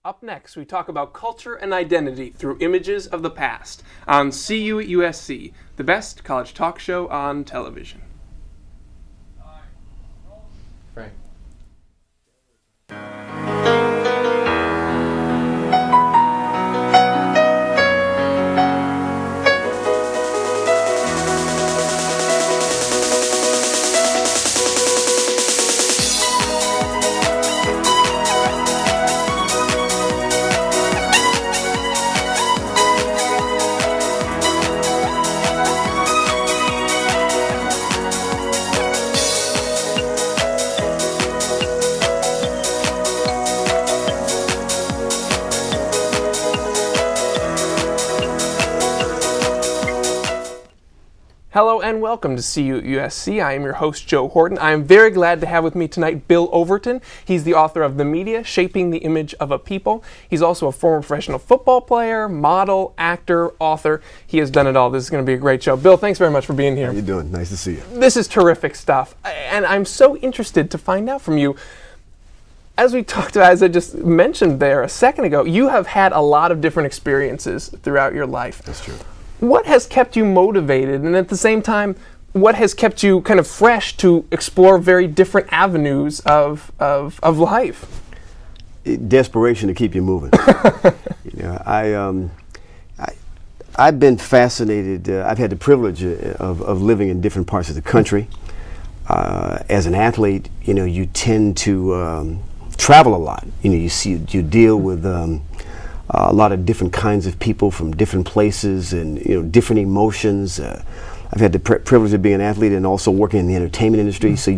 Up next, we talk about culture and identity through images of the past on CU at USC, the best college talk show on television. Frank. Hello and welcome to CU at USC. I am your host, Joe Horton. I am very glad to have with me tonight Bill Overton. He's the author of The Media, Shaping the Image of a People. He's also a former professional football player, model, actor, author. He has done it all. This is going to be a great show. Bill, thanks very much for being here. How you doing? Nice to see you. This is terrific stuff, and I'm so interested to find out from you. As we talked about, as I just mentioned there a second ago, you have had a lot of different experiences throughout your life. That's true. What has kept you motivated, and at the same time, what has kept you kind of fresh to explore very different avenues of life? Desperation to keep you moving. I've been fascinated. I've had the privilege of living in different parts of the country. As an athlete, you tend to travel a lot. You deal with a lot of different kinds of people from different places and different emotions. I've had the privilege of being an athlete and also working in the entertainment industry. So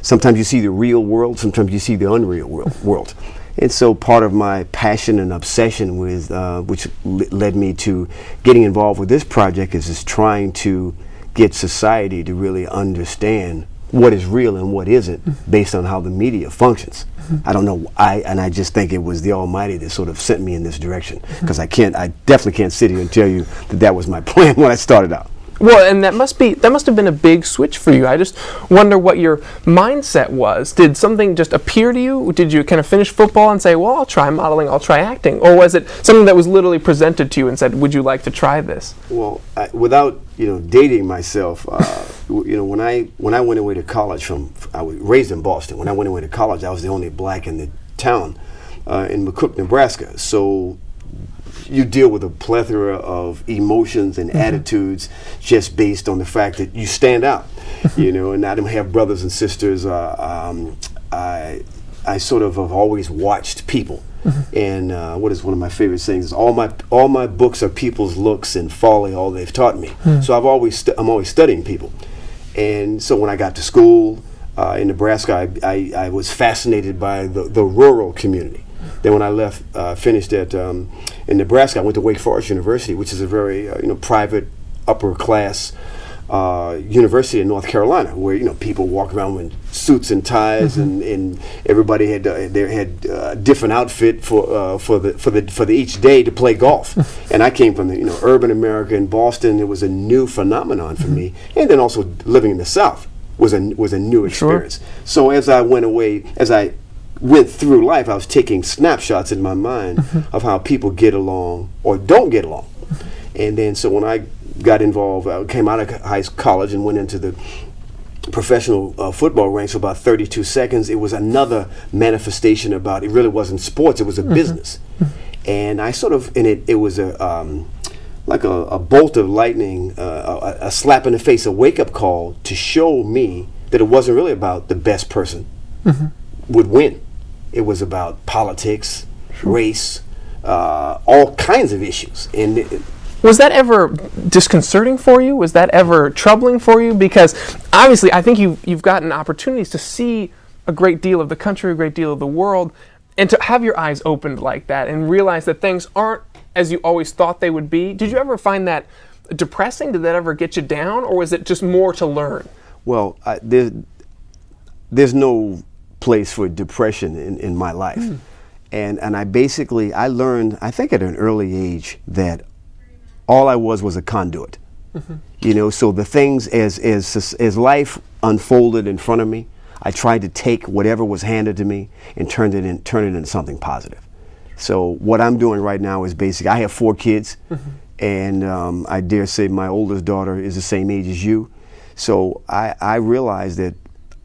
sometimes you see the real world, sometimes you see the unreal world. And so part of my passion and obsession with, which led me to getting involved with this project, is just trying to get society to really understand what is real and what isn't based on how the media functions. I don't know. I just think it was the Almighty that sort of sent me in this direction, because I definitely can't sit here and tell you that was my plan when I started out. Well, and that must have been a big switch for you. I just wonder what your mindset was. Did something just appear to you? Did you kind of finish football and say, well, I'll try modeling, I'll try acting? Or was it something that was literally presented to you and said, would you like to try this? Well, without dating myself, when I went away to college I was raised in Boston. When I went away to college, I was the only black in the town in McCook, Nebraska. So you deal with a plethora of emotions and attitudes just based on the fact that you stand out, and I don't have brothers and sisters. I sort of have always watched people. And what is one of my favorite sayings is all my books are people's looks and folly all they've taught me. So I'm always studying people. And so when I got to school in Nebraska, I was fascinated by the rural community. Then when I finished in Nebraska, I went to Wake Forest University, which is a very private, upper class university in North Carolina, where people walk around with suits and ties, and everybody had a different outfit for each day to play golf. And I came from the urban America in Boston. It was a new phenomenon for me, and then also living in the South was a new experience. Sure. So as I went through life, I was taking snapshots in my mind of how people get along or don't get along. And then so when I got involved, I came out of college and went into the professional football ranks for about 32 seconds. It was another manifestation about, it really wasn't sports, it was a business. And I sort of, and it was like a bolt of lightning, a slap in the face, a wake-up call to show me that it wasn't really about the best person would win. It was about politics, race, all kinds of issues. And was that ever disconcerting for you? Was that ever troubling for you? Because obviously I think you've gotten opportunities to see a great deal of the country, a great deal of the world, and to have your eyes opened like that and realize that things aren't as you always thought they would be. Did you ever find that depressing? Did that ever get you down, or was it just more to learn? Well, there's no place for depression in my life. And I learned, I think at an early age, that all I was a conduit. So the things, as life unfolded in front of me, I tried to take whatever was handed to me and turn it into something positive. So what I'm doing right now is basically, I have 4 kids, and I dare say my oldest daughter is the same age as you. So I realize that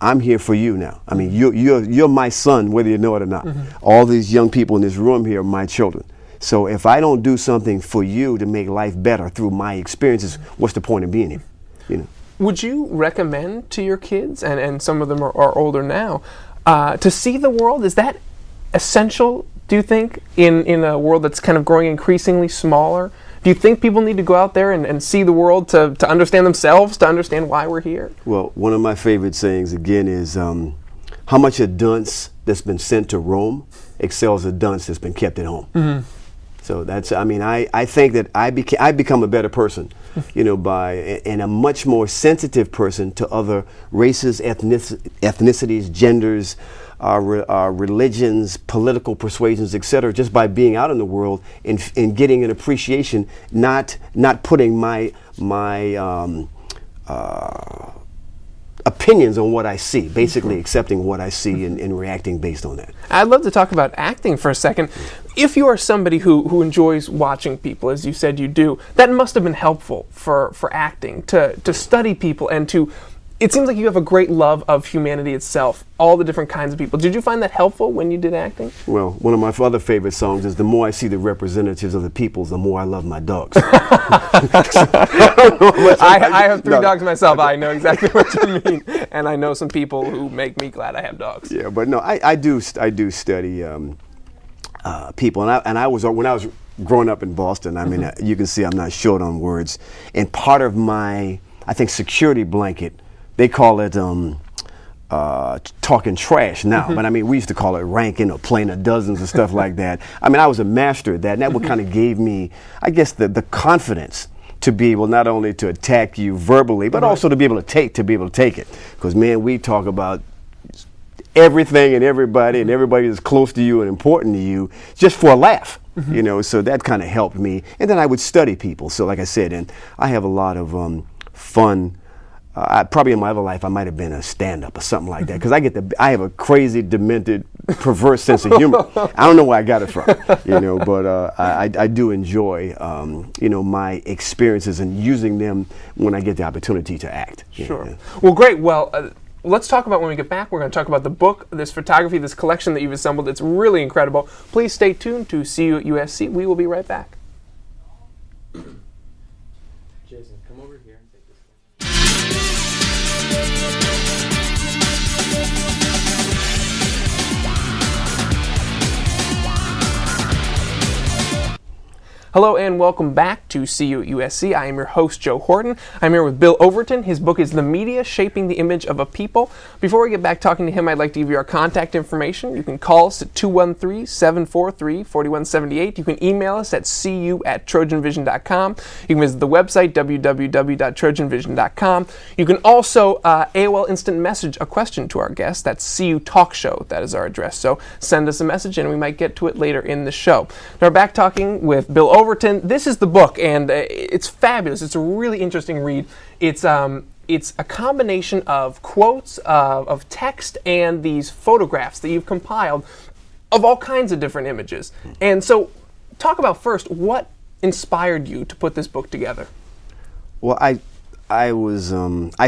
I'm here for you now. I mean, you're my son, whether you know it or not. All these young people in this room here are my children. So if I don't do something for you to make life better through my experiences, what's the point of being here? You know. Would you recommend to your kids, and some of them are older now, to see the world? Is that essential, do you think, in a world that's kind of growing increasingly smaller? Do you think people need to go out there and see the world to understand themselves, to understand why we're here? Well, one of my favorite sayings, again, is how much a dunce that's been sent to Rome excels a dunce that's been kept at home. So that's, I mean, I think that I become a better person, you know, and a much more sensitive person to other races, ethnicities, genders, religions, political persuasions, etc., just by being out in the world and getting an appreciation, not putting my opinions on what I see, basically accepting what I see and reacting based on that. I'd love to talk about acting for a second. If you are somebody who enjoys watching people, as you said you do, that must have been helpful for acting, to study people and to... It seems like you have a great love of humanity itself, all the different kinds of people. Did you find that helpful when you did acting? Well, one of my other favorite songs is, the more I see the representatives of the peoples, the more I love my dogs. I have 3 dogs myself. I know exactly what you mean. And I know some people who make me glad I have dogs. Yeah, but no, I do study people. And I was, when I was growing up in Boston, I mean, you can see I'm not short on words. And part of my, I think, security blanket, they call it talking trash now, but I mean, we used to call it ranking or playing a dozens and stuff like that. I mean, I was a master at that, and that what kind of gave me, I guess, the confidence to be able not only to attack you verbally, but also to be able to take it. Because, man, we talk about everything and everybody that's close to you and important to you just for a laugh. You know, so that kind of helped me. And then I would study people. So like I said, and I have a lot of fun. Probably in my other life, I might have been a stand-up or something like that, because I have a crazy, demented, perverse sense of humor. I don't know where I got it from, you know, but I do enjoy, you know, my experiences and using them when I get the opportunity to act. Sure. Yeah. Well, great. Well, let's talk about, when we get back, we're going to talk about the book, this photography, this collection that you've assembled. It's really incredible. Please stay tuned to See You at USC. We will be right back. Jason, come over here and take this one. Hello and welcome back to See You at USC. I am your host, Joe Horton. I'm here with Bill Overton. His book is The Media Shaping the Image of a People. Before we get back talking to him, I'd like to give you our contact information. You can call us at 213-743-4178. You can email us at cu@trojanvision.com. You can visit the website, www.trojanvision.com. You can also AOL Instant Message a question to our guest. That's CU Talk Show. That is our address. So send us a message and we might get to it later in the show. Now we're back talking with Bill Overton. This is the book, and it's fabulous. It's a really interesting read. It's a combination of quotes, of text, and these photographs that you've compiled of all kinds of different images. And so, talk about first, what inspired you to put this book together? Well, I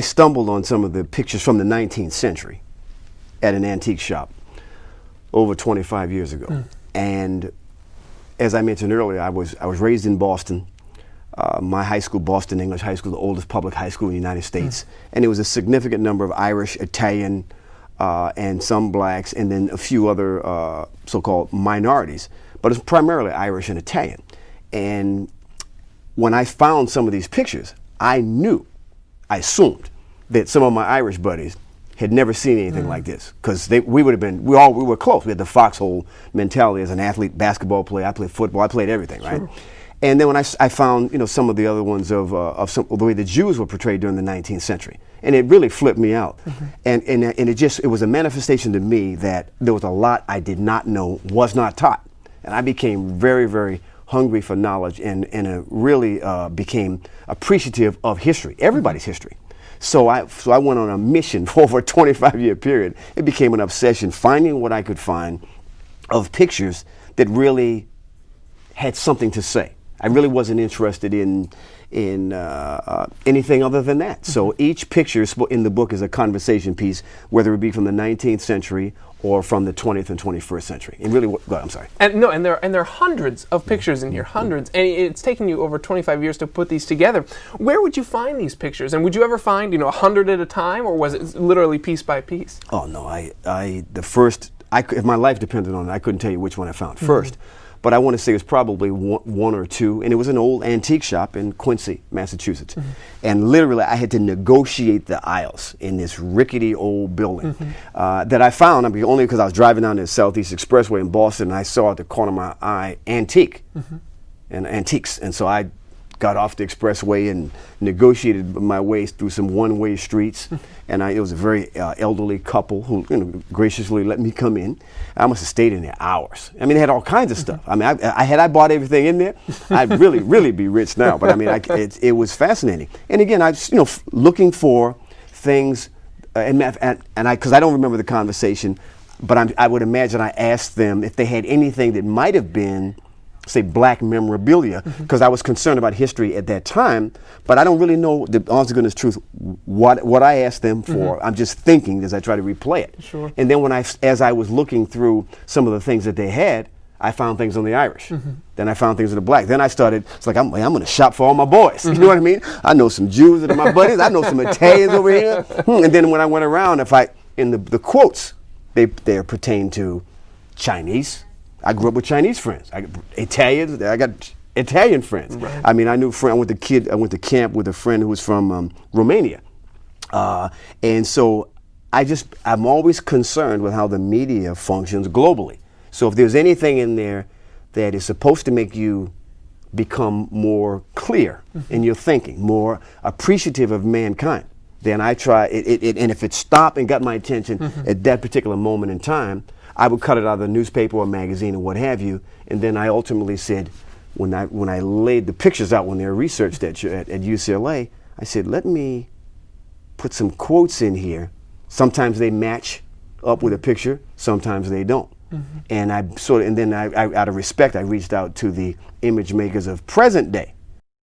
stumbled on some of the pictures from the 19th century at an antique shop over 25 years ago, and as I mentioned earlier, I was raised in Boston. My high school, Boston English High School, the oldest public high school in the United States. And there was a significant number of Irish, Italian, and some blacks, and then a few other so-called minorities. But it's primarily Irish and Italian. And when I found some of these pictures, I assumed that some of my Irish buddies had never seen anything like this, because we were close. We had the foxhole mentality as an athlete, basketball player. I played football. I played everything, right? Sure. And then when I found, you know, some of the other ones of the way the Jews were portrayed during the 19th century, and it really flipped me out. And it was a manifestation to me that there was a lot I did not know, was not taught, and I became very, very hungry for knowledge, and really became appreciative of history, everybody's history. So I went on a mission for over a 25-year period. It became an obsession, finding what I could find of pictures that really had something to say. I really wasn't interested in anything other than that. So each picture in the book is a conversation piece, whether it be from the 19th century or from the 20th and 21st century. And really, go ahead, I'm sorry. And there are hundreds of pictures in here, hundreds, and it's taken you over 25 years to put these together. Where would you find these pictures? And would you ever find 100 at a time, or was it literally piece by piece? Oh no, if my life depended on it, I couldn't tell you which one I found first. But I want to say it was probably one or two, and it was an old antique shop in Quincy, Massachusetts. And literally, I had to negotiate the aisles in this rickety old building that I found, only because I was driving down the Southeast Expressway in Boston, and I saw at the corner of my eye antiques. And so I got off the expressway and negotiated my way through some one-way streets. And it was a very elderly couple who graciously let me come in. I must have stayed in there hours. I mean, they had all kinds of stuff. I mean, I bought everything in there, I'd really be rich now. But I mean, it was fascinating. And again, I was looking for things, because I don't remember the conversation, but I would imagine I asked them if they had anything that might have been, say, black memorabilia, because I was concerned about history at that time, but I don't really know, the honest to goodness truth, what I asked them for. I'm just thinking as I try to replay it. Sure. And then as I was looking through some of the things that they had, I found things on the Irish. Then I found things on the black. Then I started, it's like, I'm going to shop for all my boys. You know what I mean? I know some Jews that are my buddies. I know some Italians over here. And then when I went around, in the quotes, they pertain to Chinese. I grew up with Chinese friends. I got Italian friends. Right. I mean, I went to camp with a friend who was from Romania. And so I'm always concerned with how the media functions globally. So if there's anything in there that is supposed to make you become more clear in your thinking, more appreciative of mankind, then I try it. And if it stopped and got my attention at that particular moment in time, I would cut it out of the newspaper or magazine or what have you. And then I ultimately said, when I laid the pictures out when they were researched at UCLA, I said, let me put some quotes in here. Sometimes they match up with a picture, sometimes they don't. And then out of respect, I reached out to the image makers of present day